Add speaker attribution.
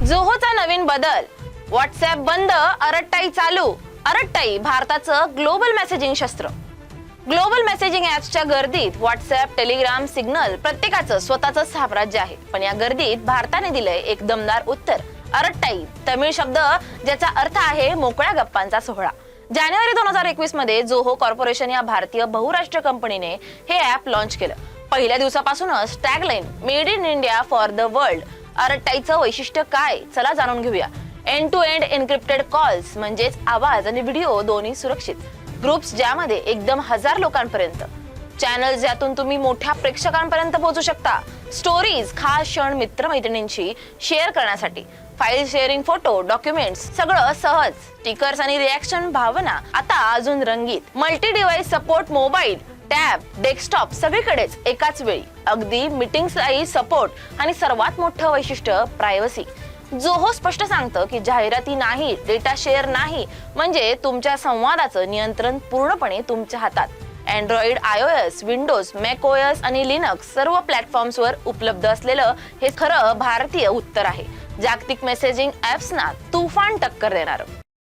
Speaker 1: जोहोचा नवीन बदल, व्हॉट्सअप बंद, अरट्टाई चालू. अरट्टाई भारताचं ग्लोबल मेसेजिंग शस्त्र. ग्लोबल मेसेजिंग ऍप्सच्या गर्दीत व्हॉट्सअप, टेलिग्राम, सिग्नल प्रत्येकाचं स्वतःचं साम्राज्य आहे. पण या गर्दीत भारताने दिलंय एक दमदार उत्तर. अरट्टाई, तमिळ शब्द ज्याचा अर्थ आहे मोकळ्या गप्पांचा सोहळा. जानेवारी 2021 मध्ये जोहो कॉर्पोरेशन या भारतीय बहुराष्ट्रीय कंपनीने हे ऍप लॉन्च केलं. पहिल्या दिवसापासूनच tagline made in India for the world. अरट्टाईचं वैशिष्ट्य काय, चला जाणून घेऊया. End to end encrypted calls म्हणजेच आवाज आणि व्हिडिओ दोन्ही सुरक्षित. ग्रुप्स ज्यामध्ये एकदम 1000 लोकांपर्यंत. चॅनल्स ज्यातून तुम्ही मोठ्या प्रेक्षकांपर्यंत पोहोचू शकता. स्टोरीज खास क्षण मित्रमैत्रिणींशी शेअर करण्यासाठी. फाईल शेअरिंग, फोटो, डॉक्युमेंट्स सगळं सहज. स्टिकर्स आणि रिॲक्शन भावना आता अजून रंगीत. Multi device support, mobile, tab, desktop सगळीकडेच एकाच वेळी. अगदी मीटिंग्सलाही सपोर्ट आणि सर्वात मोठं वैशिष्ट्य प्रायव्हसी. जोहो स्पष्ट सांगतं की जाहिराती नाही, डेटा शेअर नाही, म्हणजे तुमच्या संवादाचं नियंत्रण पूर्णपणे तुमच्या हातात. अँड्रॉइड, iOS, विंडोज, मॅकओएस आणि लिनक्स सर्व प्लॅटफॉर्म्सवर उपलब्ध असलेलं हे खरं भारतीय उत्तर आहे. जागतिक मेसेजिंग ऍप्सना तुफान टक्कर देणार.